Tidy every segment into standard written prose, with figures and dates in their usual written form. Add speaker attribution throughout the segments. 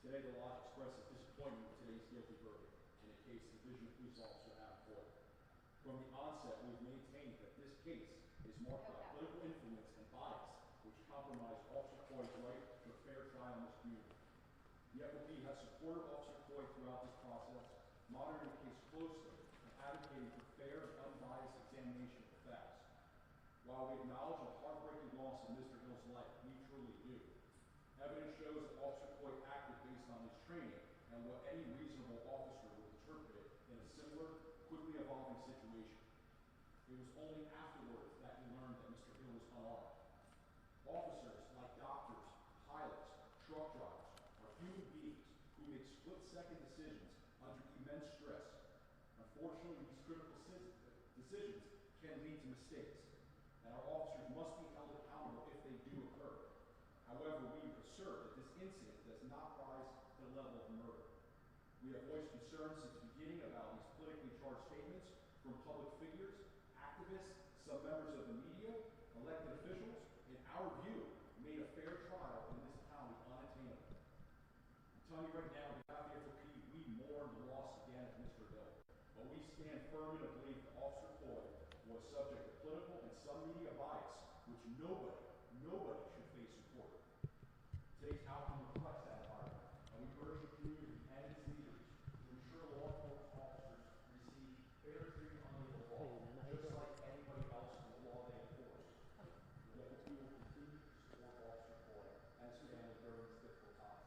Speaker 1: Today, the Lodge expresses disappointment with today's guilty verdict in the case of Division Police Officer Adam Coy. From the onset, we've maintained that this case is marked by political influence and bias, which compromised Officer Coy's right to a fair trial in this community. The FOP has supported Officer Coy throughout this process, monitoring the case closely and advocating for fair and unbiased examination of the facts. While we acknowledge the heartbreaking loss of Mr. Hill's life, we truly do. Evidence shows that Officer Coy acted based on his training and what any reasonable officer would interpret in a similar, quickly evolving situation. It was only afterwards that we learned that Mr. Hill was unarmed. Officers, like doctors, pilots, truck drivers, are human beings who make split-second decisions under immense stress. Unfortunately, these critical decisions can lead to mistakes, and our officers must be held accountable if they do occur. However, we assert that this incident does not rise to the level of murder. We have voiced concerns since the beginning about these politically charged statements from public figures, activists, some members of the media, elected officials, in our view, made a fair trial in this county unattainable. I'm telling you right now, on behalf of the FOP, we mourn the loss again of Mr. Hill, but we stand firm in the belief that Officer Coy was subject to political and some media bias, which nobody should face in court. Today's outcome reflects that environment, and we urge the community and its leaders to ensure law enforcement officers receive fair treatment under the law, just like anybody else in the law they enforce. The FOP will continue to support Officer Coy and his family during this difficult time.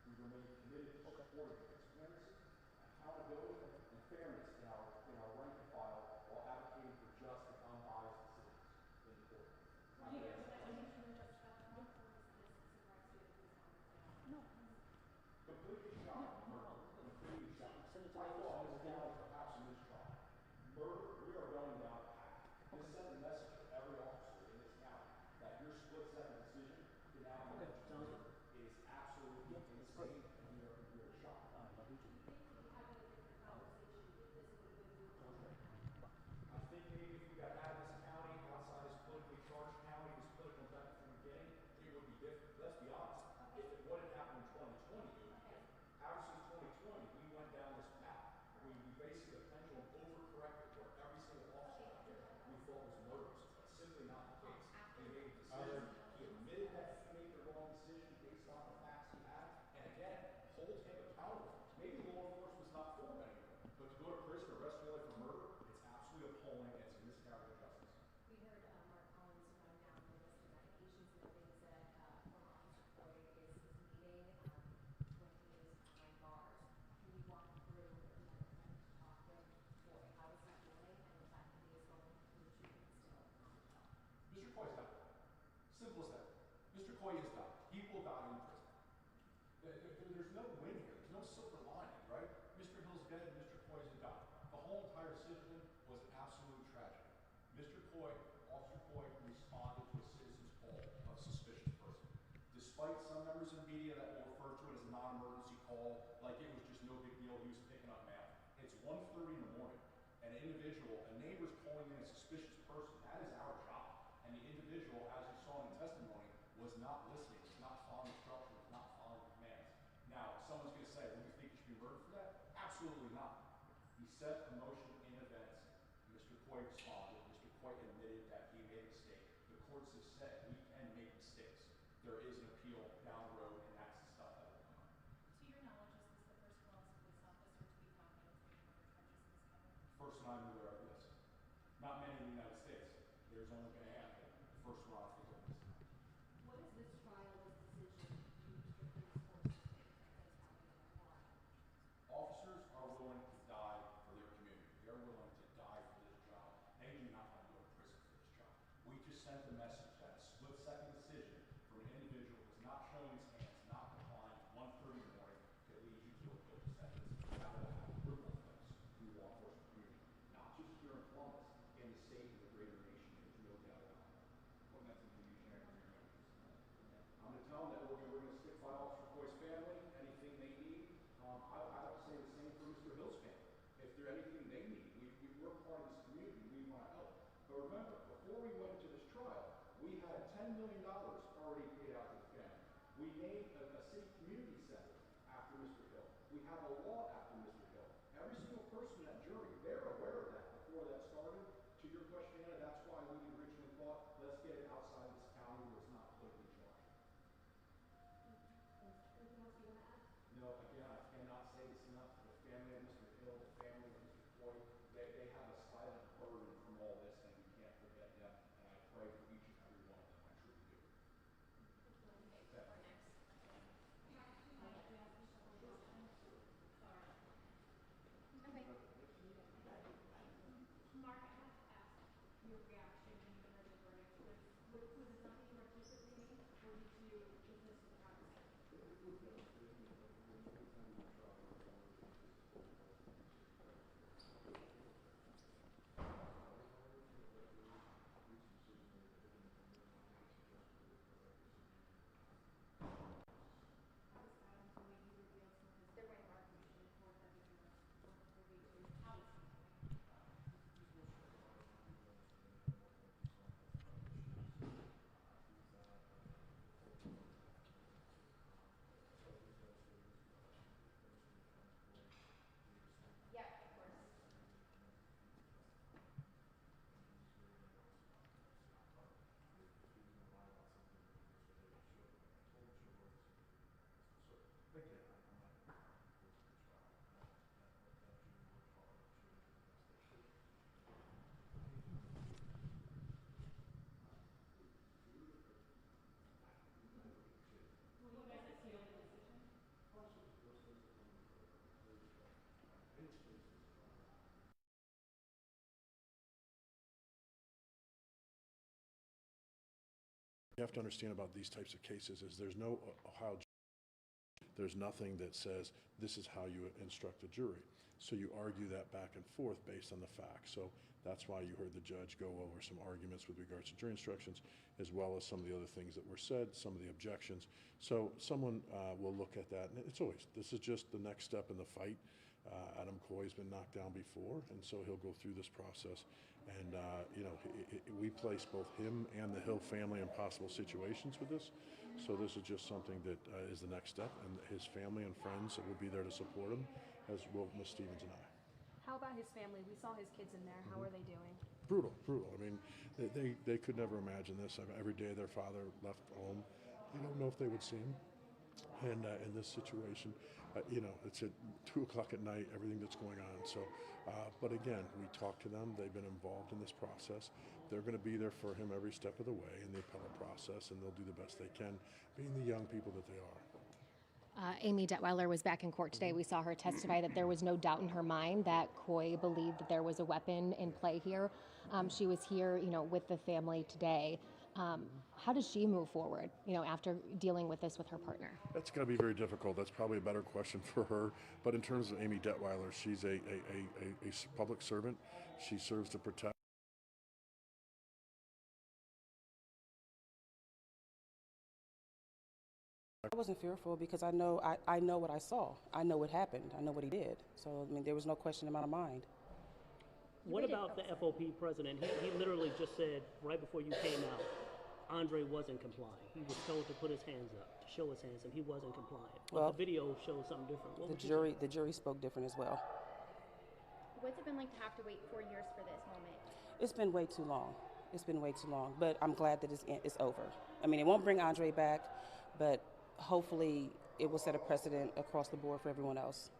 Speaker 1: We remain committed to supporting transparency, accountability, and fairness in our rank and file while advocating for just and unbiased decisions in the court.
Speaker 2: No.
Speaker 1: Completely shocked. Completely shocked. I thought it was down perhaps in this trial. Murder, we are going down the path. This sends a message to every officer in this county that your split-second decision to now murder is absolutely insane, and we are shocked. I think maybe if we got out of this county, outside this politically charged county, this political event from the beginning, it would be different. Let's be honest. If what had happened in 2020, it would be different. Ever since 2020, we went down this path. We basically the pendulum overcorrected where every single officer out there we thought was murderous. That's simply not the case. He made a decision. He admitted that he made the wrong decision based on the facts he had. And again, hold him accountable. Maybe law enforcement was not for him anymore. But to go to prison or arrest somebody for murder, it's absolutely appalling and it's a miscarriage of justice.
Speaker 3: We heard Mark Collins run down the list of medications and things that former Officer Coy is needing when he is behind bars. Can you walk through and talk with Coy? How is he doing and the fact that he is going through treatment still on the job?
Speaker 1: Mr. Coy's done. Simple as that. Mr. Coy is done. He will die in prison. There's no win here. There's no silver lining, right? Mr. Hill's dead, Mr. Coy's done. The whole entire decision was an absolute tragedy. Mr. Coy, Officer Coy, responded to a citizen's call of a suspicious person. Despite some members of the media that will refer to it as a non-emergency call, like it was just no big deal, he was picking up mail. It's 1:30 in the morning. An individual, a neighbor's calling in a suspicious person. That is our job. And the individual, as you saw in the testimony, was not listening, was not following instructions, was not following commands. Now, someone's going to say, well, do you think he should be murdered for that? Absolutely not. He set a motion in events. Mr. Coy responded. Mr. Coy admitted that he made a mistake. The courts have said we can make mistakes. There is an appeal down the road, and that's the stuff that will come up.
Speaker 2: To your knowledge, is this the first police officer to be found guilty of murder charges in this county?
Speaker 1: First one I'm aware of this. Not many in the United States. There's only been a handful. The first one I think of this.
Speaker 3: What is this trial, this decision to Mr. Police Force that's happening in Ohio?
Speaker 1: Officers are willing to die for their community. They're willing to die for this job. They do not want to go to prison for this job. We just sent the message that a split-second decision from an individual who's not showing his hands, not complying, 1:30 in the morning, could lead you to a guilty sentence. That will have ripple effects in the law enforcement community, not just here in Columbus, in the state and the greater nation. There's no doubt about it. I'm going to tell them that we're going to stick by Officer Coy's family, anything they need. I would say the same for Mr. Hill's family. If there's anything they need, we're part of this community, we want to help. But remember, before we went into this trial, we had $10 million already paid out to the family. We named a city community center after have a law after Mr. Hill. Every single person in that jury, they're aware of that before that started. To your question, Anna, that's why we originally thought, let's get it outside this county where it's not politically charged.
Speaker 3: Anything else you want to add?
Speaker 1: No, again, I cannot say this enough. The family of Mr. Hill, the family of Mr. Coy, they have a silent burden from all this, and we can't forget them. And I pray for each and every one of them. I truly do.
Speaker 3: Okay, our next.
Speaker 2: Mark, I have to ask your reaction when you heard the verdict. Was it something you were anticipating, or was this a surprise? How was Adam Coy? You revealed some of his information in court that we weren't privy to. How was he?
Speaker 3: Yeah, of course.
Speaker 2: Will you guys appeal the decision?
Speaker 4: You have to understand about these types of cases is there's no Ohio, there's nothing that says this is how you instruct a jury. So you argue that back and forth based on the facts. So that's why you heard the judge go over some arguments with regards to jury instructions, as well as some of the other things that were said, some of the objections. So someone will look at that, and it's always, this is just the next step in the fight. Adam Coy has been knocked down before, and so he'll go through this process. And, we place both him and the Hill family in possible situations with this. So this is just something that is the next step, and his family and friends will be there to support him, as will Ms. Stevens and I.
Speaker 5: How about his family? We saw his kids in there. How are they doing?
Speaker 4: Brutal, brutal. I mean, they could never imagine this. Every day their father left home, they don't know if they would see him. And in this situation, it's at 2 o'clock at night, everything that's going on. So, but again, we talk to them. They've been involved in this process. They're going to be there for him every step of the way in the appellate process, and they'll do the best they can, being the young people that they are.
Speaker 5: Amy Detweiler was back in court today. We saw her testify that there was no doubt in her mind that Coy believed that there was a weapon in play here. She was here, with the family today. How does she move forward, after dealing with this with her partner?
Speaker 4: That's going to be very difficult. That's probably a better question for her. But in terms of Amy Detweiler, she's a public servant. She serves to protect.
Speaker 6: I wasn't fearful because I know what I saw. I know what happened. I know what he did. So, there was no question in my mind.
Speaker 7: What about the FOP president? He literally just said right before you came out, Andre wasn't complying. He was told to put his hands up, to show his hands, and he wasn't compliant. Well, the video shows something different.
Speaker 6: The jury spoke different as well.
Speaker 8: What's it been like to have to wait 4 years for this moment?
Speaker 6: It's been way too long. It's been way too long. But I'm glad that it's over. It won't bring Andre back, but hopefully it will set a precedent across the board for everyone else.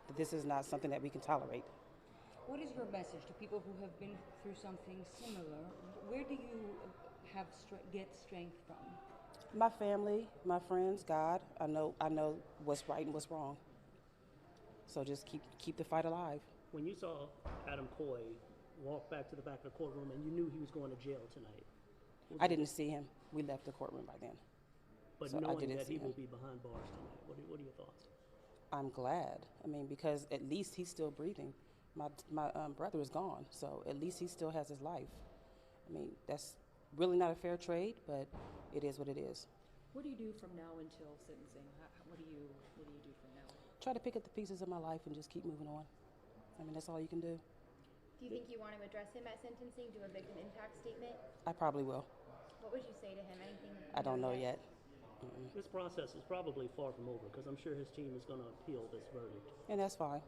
Speaker 6: That this is not something that we can tolerate.
Speaker 9: What is your message to people who have been through something similar? Where do you get strength from?
Speaker 6: My family, my friends, God. I know what's right and what's wrong. So just keep the fight alive.
Speaker 7: When you saw Adam Coy walk back to the back of the courtroom and you knew he was going to jail tonight,
Speaker 6: I didn't see him. We left the courtroom by then.
Speaker 7: But
Speaker 6: so
Speaker 7: knowing that he will be behind bars tonight, what are your thoughts?
Speaker 6: I'm glad. Because at least he's still breathing. My brother is gone, so at least he still has his life. That's really not a fair trade, but it is what it is.
Speaker 9: What do you do from now until sentencing? What do you do from now?
Speaker 6: Try to pick up the pieces of my life and just keep moving on. That's all you can do.
Speaker 8: Do you think you want to address him at sentencing, do a victim impact statement?
Speaker 6: I probably will.
Speaker 8: What would you say to him? Anything?
Speaker 6: I don't know yet.
Speaker 7: This process is probably far from over because I'm sure his team is going to appeal this verdict.
Speaker 6: And that's fine.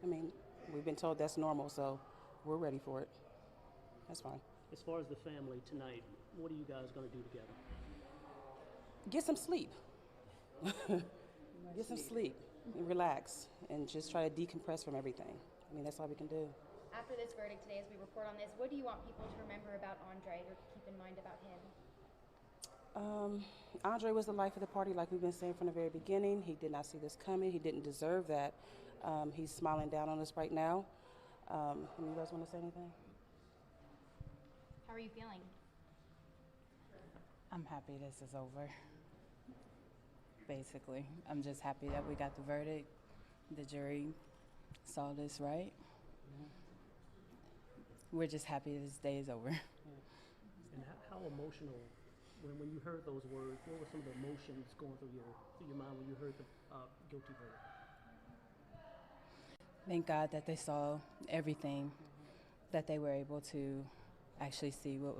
Speaker 6: I mean, we've been told that's normal, so we're ready for it. That's fine.
Speaker 7: As far as the family tonight, what are you guys going to do together?
Speaker 6: Get some sleep. Get some sleep and relax and just try to decompress from everything. I mean, that's all we can do.
Speaker 8: After this verdict today, as we report on this, what do you want people to remember about Andre or keep in mind about him?
Speaker 6: Andre was the life of the party, like we've been saying from the very beginning. He did not see this coming. He didn't deserve that. He's smiling down on us right now. You guys want to say anything?
Speaker 8: How are you feeling?
Speaker 10: I'm happy this is over. Basically, I'm just happy that we got the verdict. The jury saw this right. We're just happy this day is over.
Speaker 7: And how emotional, when you heard those words, what were some of the emotions going through your mind when you heard the guilty verdict?
Speaker 10: Thank God that they saw everything, that they were able to actually see what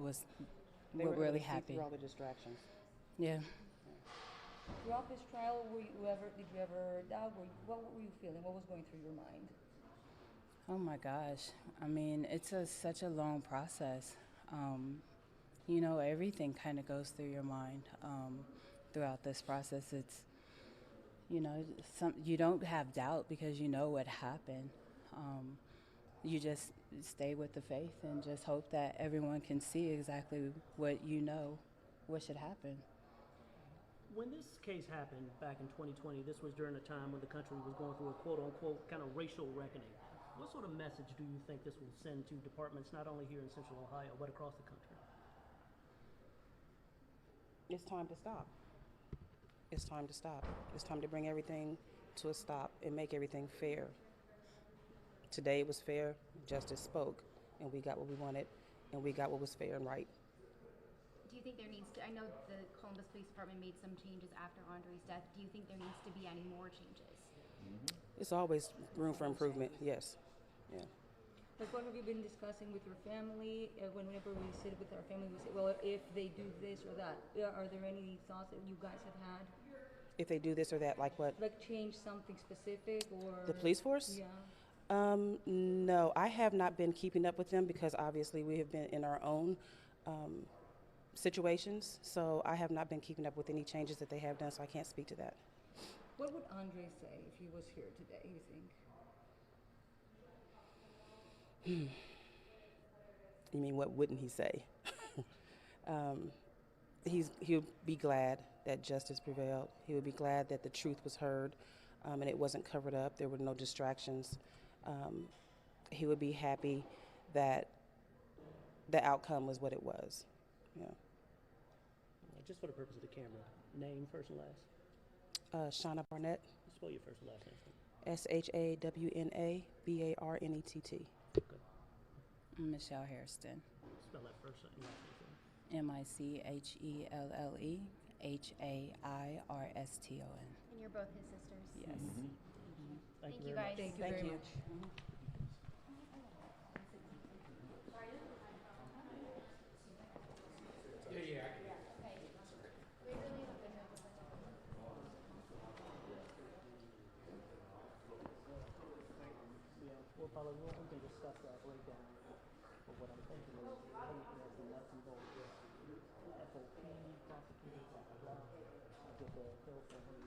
Speaker 10: really happened.
Speaker 6: Through all the distractions.
Speaker 10: Yeah.
Speaker 9: Throughout this trial, did you ever doubt? What were you feeling? What was going through your mind?
Speaker 10: Oh my gosh. I mean, it's such a long process. Everything kind of goes through your mind throughout this process. It's, you don't have doubt because you know what happened. You just stay with the faith and just hope that everyone can see exactly what should happen.
Speaker 7: When this case happened back in 2020, this was during a time when the country was going through a quote-unquote kind of racial reckoning. What sort of message do you think this will send to departments not only here in Central Ohio, but across the country?
Speaker 6: It's time to stop. It's time to stop. It's time to bring everything to a stop and make everything fair. Today it was fair, justice spoke, and we got what we wanted, and we got what was fair and right.
Speaker 8: Do you think there needs to, I know the Columbus Police Department made some changes after Andre's death. Do you think there needs to be any more changes?
Speaker 6: It's always room for improvement, yes. Yeah.
Speaker 9: Like, what have you been discussing with your family? Whenever we sit with our family, we say, well, if they do this or that. Are there any thoughts that you guys have had?
Speaker 6: If they do this or that, like what?
Speaker 9: Like change something specific or?
Speaker 6: The police force?
Speaker 9: Yeah.
Speaker 6: No, I have not been keeping up with them because obviously we have been in our own situations. So I have not been keeping up with any changes that they have done, so I can't speak to that.
Speaker 9: What would Andre say if he was here today, you think?
Speaker 6: You mean, what wouldn't he say? He'll be glad that justice prevailed. He would be glad that the truth was heard and it wasn't covered up. There were no distractions. He would be happy that the outcome was what it was. Yeah.
Speaker 7: Just for the purpose of the camera, name, first and last?
Speaker 6: Shauna Barnett.
Speaker 7: Spell your first and last name.
Speaker 6: SHAWNABARNETT.
Speaker 7: Okay.
Speaker 10: Michelle Hairston.
Speaker 7: Spell that first and last name.
Speaker 10: MICHELLEHAIRSTON.
Speaker 8: And you're both his sisters?
Speaker 10: Yes.
Speaker 8: Thank you
Speaker 7: very
Speaker 8: guys.
Speaker 7: much.
Speaker 9: Thank you very much.
Speaker 7: Well, Paula, we can discuss that breakdown. But what I'm thinking is, there's the nuts and bolts with FOP, prosecutors, blah, blah, blah. Get the bill for him,